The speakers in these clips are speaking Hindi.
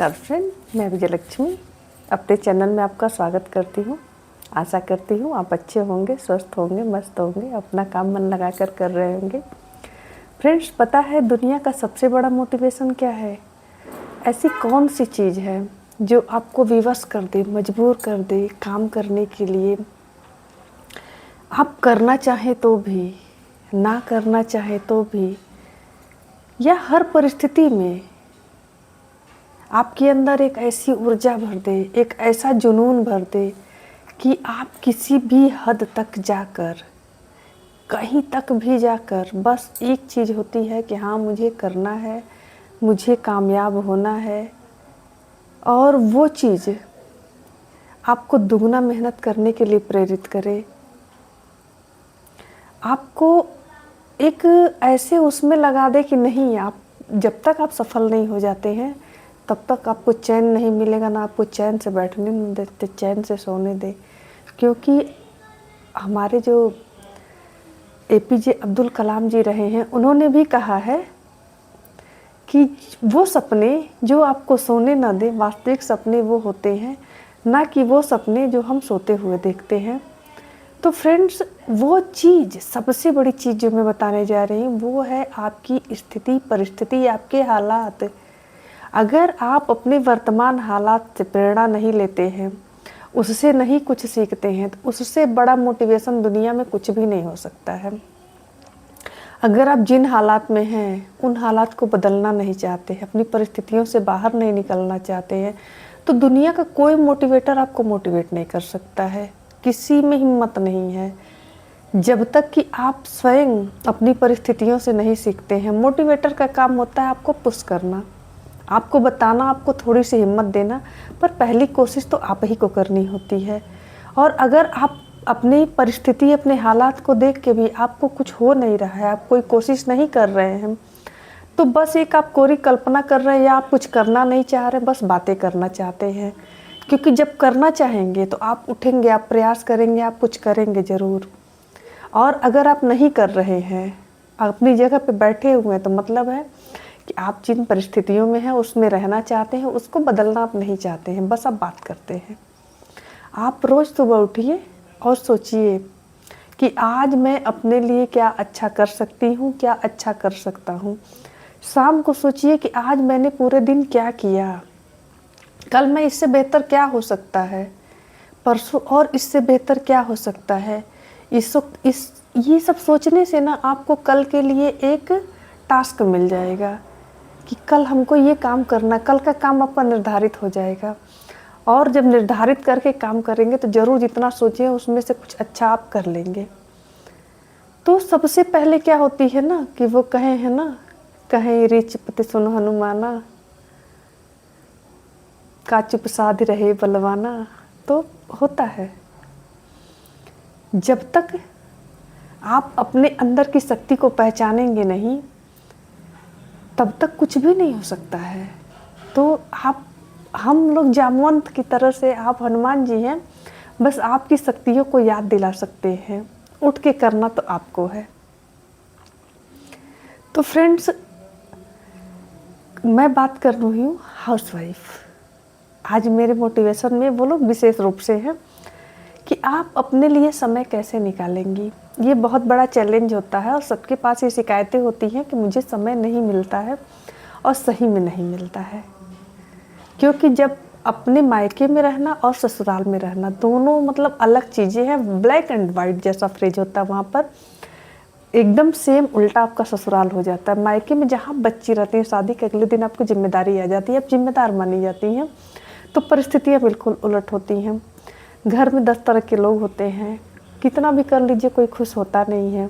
नमस्कार फ्रेंड, मैं विजयलक्ष्मी अपने चैनल में आपका स्वागत करती हूँ। आशा करती हूँ आप अच्छे होंगे, स्वस्थ होंगे, मस्त होंगे, अपना काम मन लगाकर कर रहे होंगे। फ्रेंड्स, पता है दुनिया का सबसे बड़ा मोटिवेशन क्या है? ऐसी कौन सी चीज़ है जो आपको विवश कर दे, मजबूर कर दे काम करने के लिए? आप करना चाहें तो भी, ना करना चाहें तो भी, या हर परिस्थिति में आपके अंदर एक ऐसी ऊर्जा भर दे, एक ऐसा जुनून भर दे कि आप किसी भी हद तक जाकर, कहीं तक भी जाकर बस एक चीज़ होती है कि हाँ मुझे करना है, मुझे कामयाब होना है। और वो चीज़ आपको दुगना मेहनत करने के लिए प्रेरित करे, आपको एक ऐसे उसमें लगा दे कि नहीं, आप जब तक आप सफल नहीं हो जाते हैं तब तक आपको चैन नहीं मिलेगा, ना आपको चैन से बैठने नहीं देते, चैन से सोने दे। क्योंकि हमारे जो एपीजे अब्दुल कलाम जी रहे हैं, उन्होंने भी कहा है कि वो सपने जो आपको सोने ना दे, वास्तविक सपने वो होते हैं, ना कि वो सपने जो हम सोते हुए देखते हैं। तो फ्रेंड्स, वो चीज़, सबसे बड़ी चीज़ जो मैं बताने जा रही हूँ वो है आपकी स्थिति, परिस्थिति, आपके हालात। अगर आप अपने वर्तमान हालात से प्रेरणा नहीं लेते हैं, उससे नहीं कुछ सीखते हैं, तो उससे बड़ा मोटिवेशन दुनिया में कुछ भी नहीं हो सकता है। अगर आप जिन हालात में हैं उन हालात को बदलना नहीं चाहते हैं, अपनी परिस्थितियों से बाहर नहीं निकलना चाहते हैं, तो दुनिया का कोई मोटिवेटर आपको मोटिवेट नहीं कर सकता है। किसी में हिम्मत नहीं है जब तक कि आप स्वयं अपनी परिस्थितियों से नहीं सीखते हैं। मोटिवेटर का काम होता है आपको पुश करना, आपको बताना, आपको थोड़ी सी हिम्मत देना, पर पहली कोशिश तो आप ही को करनी होती है। और अगर आप अपनी परिस्थिति, अपने हालात को देख के भी आपको कुछ हो नहीं रहा है, आप कोई कोशिश नहीं कर रहे हैं, तो बस एक आप कोरी कल्पना कर रहे हैं, या आप कुछ करना नहीं चाह रहे, बस बातें करना चाहते हैं। क्योंकि जब करना चाहेंगे तो आप उठेंगे, आप प्रयास करेंगे, आप कुछ करेंगे ज़रूर। और अगर आप नहीं कर रहे हैं, अपनी जगह पे बैठे हुए हैं, तो मतलब है कि आप जिन परिस्थितियों में हैं उसमें रहना चाहते हैं, उसको बदलना आप नहीं चाहते हैं, बस आप बात करते हैं। आप रोज़ सुबह उठिए और सोचिए कि आज मैं अपने लिए क्या अच्छा कर सकती हूँ, क्या अच्छा कर सकता हूँ। शाम को सोचिए कि आज मैंने पूरे दिन क्या किया, कल मैं इससे बेहतर क्या हो सकता है, परसों और इससे बेहतर क्या हो सकता है। ये सब सोचने से ना आपको कल के लिए एक टास्क मिल जाएगा कि कल हमको ये काम करना, कल का काम आपका निर्धारित हो जाएगा। और जब निर्धारित करके काम करेंगे तो ज़रूर जितना सोचिए उसमें से कुछ अच्छा आप कर लेंगे। तो सबसे पहले क्या होती है ना कि वो कहे हैं ना, कहें रे चिपते सुनो हनुमाना, का चुप साध रहे बलवाना। तो होता है जब तक आप अपने अंदर की शक्ति को पहचानेंगे नहीं, तब तक कुछ भी नहीं हो सकता है। तो हम लोग जामवंत की तरह से आप हनुमान जी हैं, बस आपकी शक्तियों को याद दिला सकते हैं, उठ के करना तो आपको है। तो फ्रेंड्स, मैं बात कर रही हूँ हाउसवाइफ। आज मेरे मोटिवेशन में वो लोग विशेष रूप से हैं कि आप अपने लिए समय कैसे निकालेंगी। ये बहुत बड़ा चैलेंज होता है और सबके पास ये शिकायतें होती हैं कि मुझे समय नहीं मिलता है, और सही में नहीं मिलता है। क्योंकि जब अपने मायके में रहना और ससुराल में रहना दोनों मतलब अलग चीज़ें हैं। ब्लैक एंड वाइट जैसा फ्रेज होता है वहाँ पर, एकदम सेम उल्टा आपका ससुराल हो जाता है। मायके में जहाँ बच्ची रहती है, शादी के अगले दिन आपको जिम्मेदारी आ जाती है, आप जिम्मेदार मानी जाती हैं, तो परिस्थितियाँ बिल्कुल उलट होती हैं। घर में 10 तरह के लोग होते हैं, कितना भी कर लीजिए कोई खुश होता नहीं है।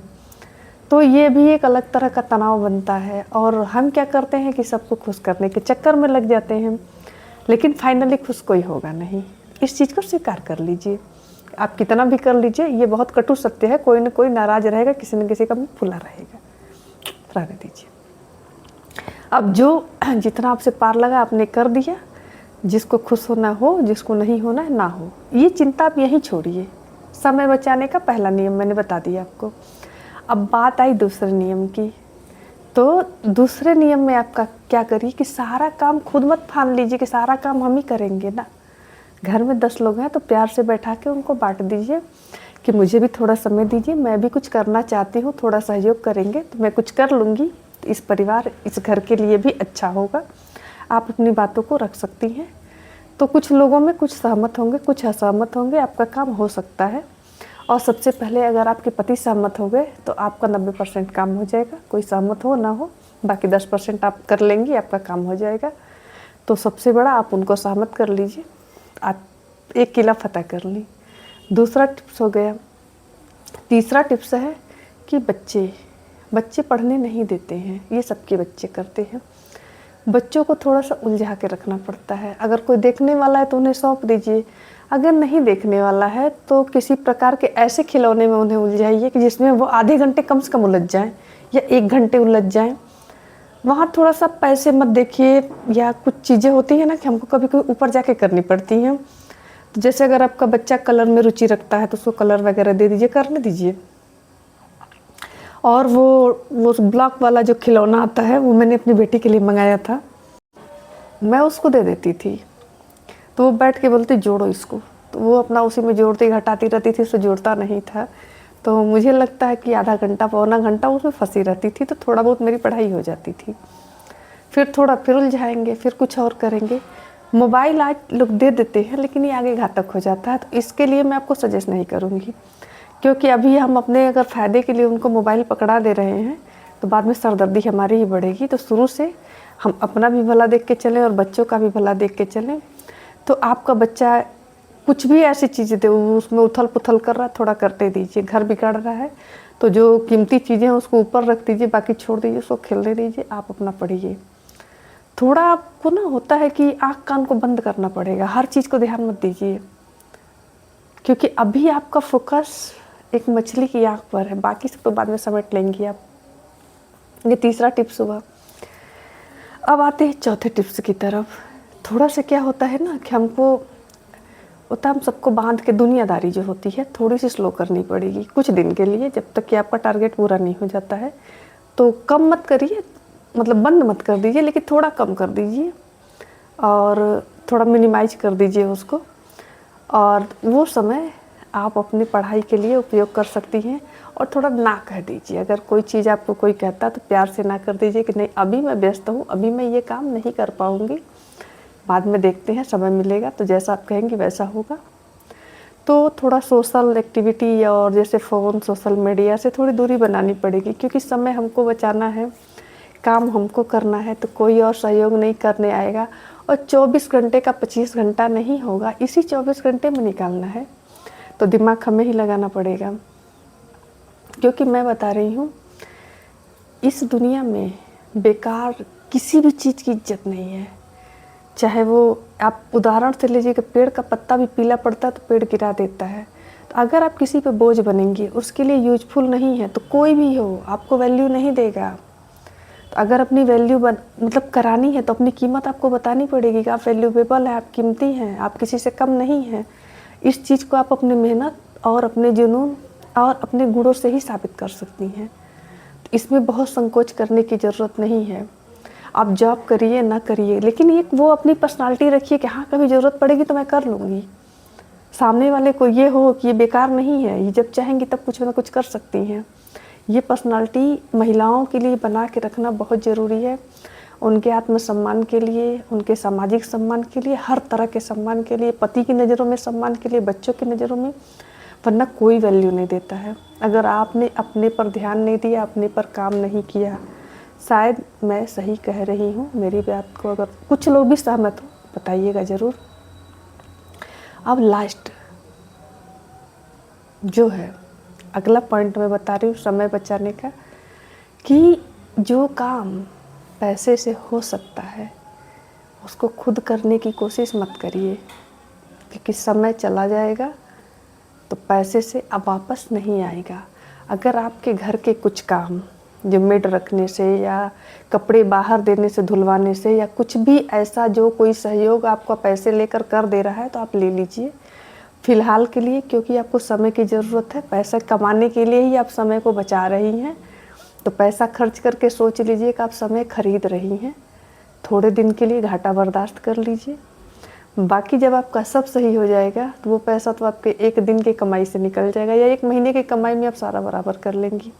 तो ये भी एक अलग तरह का तनाव बनता है, और हम क्या करते हैं कि सबको खुश करने के चक्कर में लग जाते हैं, लेकिन फाइनली खुश कोई होगा नहीं। इस चीज़ को स्वीकार कर लीजिए। आप कितना भी कर लीजिए, ये बहुत कटु सत्य है, कोई ना कोई नाराज रहेगा, किसी न किसी का मुँह फुला रहेगा, रहने दीजिए। अब जो जितना आपसे पार लगा आपने कर दिया, जिसको खुश होना हो, जिसको नहीं होना है ना हो, ये चिंता आप यहीं छोड़िए। समय बचाने का पहला नियम मैंने बता दिया आपको। अब बात आई दूसरे नियम की तो दूसरे नियम में आपका क्या करिए कि सारा काम खुद मत ठान लीजिए कि सारा काम हम ही करेंगे ना। घर में 10 लोग हैं तो प्यार से बैठा के उनको बांट दीजिए कि मुझे भी थोड़ा समय दीजिए, मैं भी कुछ करना चाहती हूँ, थोड़ा सहयोग करेंगे तो मैं कुछ कर लूँगी, तो इस परिवार इस घर के लिए भी अच्छा होगा। आप अपनी बातों को रख सकती हैं। तो कुछ लोगों में कुछ सहमत होंगे, कुछ असहमत होंगे, आपका काम हो सकता है। और सबसे पहले अगर आपके पति सहमत हो गए तो आपका 90% काम हो जाएगा। कोई सहमत हो ना हो, बाकी 10% आप कर लेंगी, आपका काम हो जाएगा। तो सबसे बड़ा आप उनको सहमत कर लीजिए, आप एक किला फतह कर ली। दूसरा टिप्स हो गया। तीसरा टिप्स है कि बच्चे पढ़ने नहीं देते हैं, ये सबके बच्चे करते हैं। बच्चों को थोड़ा सा उलझा के रखना पड़ता है। अगर कोई देखने वाला है तो उन्हें सौंप दीजिए, अगर नहीं देखने वाला है तो किसी प्रकार के ऐसे खिलौने में उन्हें उलझाइए कि जिसमें वो आधे घंटे कम से कम उलझ जाएं या 1 घंटे उलझ जाएं। वहाँ थोड़ा सा पैसे मत देखिए, या कुछ चीज़ें होती हैं ना कि हमको कभी कभी ऊपर जाके करनी पड़ती हैं। तो जैसे अगर आपका बच्चा कलर में रुचि रखता है तो उसको कलर वगैरह दे दीजिए, करने दीजिए। और वो ब्लॉक वाला जो खिलौना आता है वो मैंने अपनी बेटी के लिए मंगाया था, मैं उसको दे देती थी तो वो बैठ के बोलती जोड़ो इसको, तो वो अपना उसी में जोड़ती घटाती रहती थी, उससे जोड़ता नहीं था। तो मुझे लगता है कि आधा घंटा पौना घंटा उसमें फंसी रहती थी, तो थोड़ा बहुत मेरी पढ़ाई हो जाती थी। फिर थोड़ा फिर उलझाएंगे, फिर कुछ और करेंगे। मोबाइल आज लोग दे देते हैं लेकिन ये आगे घातक हो जाता है, तो इसके लिए मैं आपको सजेस्ट नहीं करूँगी, क्योंकि अभी हम अपने अगर फ़ायदे के लिए उनको मोबाइल पकड़ा दे रहे हैं तो बाद में सरदर्दी हमारी ही बढ़ेगी। तो शुरू से हम अपना भी भला देख के चलें और बच्चों का भी भला देख के चलें। तो आपका बच्चा कुछ भी ऐसी चीज़ें दे, उसमें उथल पुथल कर रहा है, थोड़ा करते दीजिए। घर बिगाड़ रहा है तो जो कीमती चीज़ें हैं उसको ऊपर रख दीजिए, बाकी छोड़ दीजिए, उसको खेलने दीजिए, आप अपना पढ़िए। थोड़ा आपको ना होता है कि आँख कान को बंद करना पड़ेगा, हर चीज़ को ध्यान मत दीजिए, क्योंकि अभी आपका फोकस एक मछली की आँख पर है, बाकी सब तो बाद में समेट लेंगी आप। ये तीसरा टिप्स हुआ। अब आते हैं चौथे टिप्स की तरफ। थोड़ा सा क्या होता है ना कि हमको होता है, हम सबको बांध के दुनियादारी जो होती है थोड़ी सी स्लो करनी पड़ेगी कुछ दिन के लिए, जब तक कि आपका टारगेट पूरा नहीं हो जाता है। तो कम मत करिए, मतलब बंद मत कर दीजिए, लेकिन थोड़ा कम कर दीजिए और थोड़ा मिनिमाइज कर दीजिए उसको। और वो समय आप अपनी पढ़ाई के लिए उपयोग कर सकती हैं। और थोड़ा ना कह दीजिए, अगर कोई चीज़ आपको कोई कहता है तो प्यार से ना कर दीजिए कि नहीं अभी मैं व्यस्त हूँ, अभी मैं ये काम नहीं कर पाऊँगी, बाद में देखते हैं, समय मिलेगा तो जैसा आप कहेंगी वैसा होगा। तो थोड़ा सोशल एक्टिविटी और जैसे फ़ोन सोशल मीडिया से थोड़ी दूरी बनानी पड़ेगी, क्योंकि समय हमको बचाना है, काम हमको करना है, तो कोई और सहयोग नहीं करने आएगा। और 24 घंटे का 25 घंटा नहीं होगा, इसी 24 घंटे में निकालना है, तो दिमाग हमें ही लगाना पड़ेगा। क्योंकि मैं बता रही हूँ, इस दुनिया में बेकार किसी भी चीज़ की इज्जत नहीं है। चाहे वो आप उदाहरण से लीजिए कि पेड़ का पत्ता भी पीला पड़ता है तो पेड़ गिरा देता है। तो अगर आप किसी पे बोझ बनेंगे, उसके लिए यूजफुल नहीं है, तो कोई भी हो आपको वैल्यू नहीं देगा। तो अगर अपनी वैल्यू मतलब करानी है तो अपनी कीमत आपको बतानी पड़ेगी कि आप वैल्यूएबल हैं, आप कीमती हैं, आप किसी से कम नहीं हैं। इस चीज़ को आप अपनी मेहनत और अपने जुनून और अपने गुणों से ही साबित कर सकती हैं। तो इसमें बहुत संकोच करने की ज़रूरत नहीं है। आप जॉब करिए ना करिए, लेकिन एक वो अपनी पर्सनालिटी रखिए कि हाँ कभी ज़रूरत पड़ेगी तो मैं कर लूँगी। सामने वाले को ये हो कि ये बेकार नहीं है, ये जब चाहेंगी तब कुछ ना कुछ कर सकती हैं। ये पर्सनालिटी महिलाओं के लिए बना के रखना बहुत ज़रूरी है, उनके आत्मसम्मान के लिए, उनके सामाजिक सम्मान के लिए, हर तरह के सम्मान के लिए, पति की नज़रों में सम्मान के लिए, बच्चों की नज़रों में, वरना कोई वैल्यू नहीं देता है। अगर आपने अपने पर ध्यान नहीं दिया, अपने पर काम नहीं किया, शायद मैं सही कह रही हूँ, मेरी बात को अगर कुछ लोग भी सहमत हो बताइएगा ज़रूर। अब लास्ट जो है अगला पॉइंट मैं बता रही हूँ समय बचाने का, कि जो काम पैसे से हो सकता है उसको खुद करने की कोशिश मत करिए, क्योंकि समय चला जाएगा तो पैसे से अब वापस नहीं आएगा। अगर आपके घर के कुछ काम जो मेड रखने से या कपड़े बाहर देने से धुलवाने से या कुछ भी ऐसा जो कोई सहयोग आपको पैसे लेकर कर दे रहा है तो आप ले लीजिए फ़िलहाल के लिए, क्योंकि आपको समय की ज़रूरत है। पैसा कमाने के लिए ही आप समय को बचा रही हैं, तो पैसा खर्च करके सोच लीजिए कि आप समय खरीद रही हैं, थोड़े दिन के लिए घाटा बर्दाश्त कर लीजिए। बाकी जब आपका सब सही हो जाएगा तो वो पैसा तो आपके एक दिन की कमाई से निकल जाएगा, या एक महीने की कमाई में आप सारा बराबर कर लेंगी।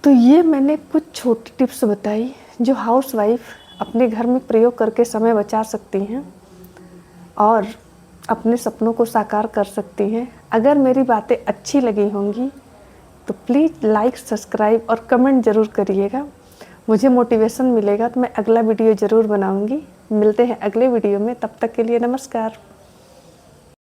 तो ये मैंने कुछ छोटी टिप्स बताई जो हाउसवाइफ अपने घर में प्रयोग करके समय बचा सकती हैं और अपने सपनों को साकार कर सकती हैं। अगर मेरी बातें अच्छी लगी होंगी तो प्लीज़ लाइक, सब्सक्राइब और कमेंट ज़रूर करिएगा। मुझे मोटिवेशन मिलेगा तो मैं अगला वीडियो ज़रूर बनाऊंगी। मिलते हैं अगले वीडियो में, तब तक के लिए नमस्कार।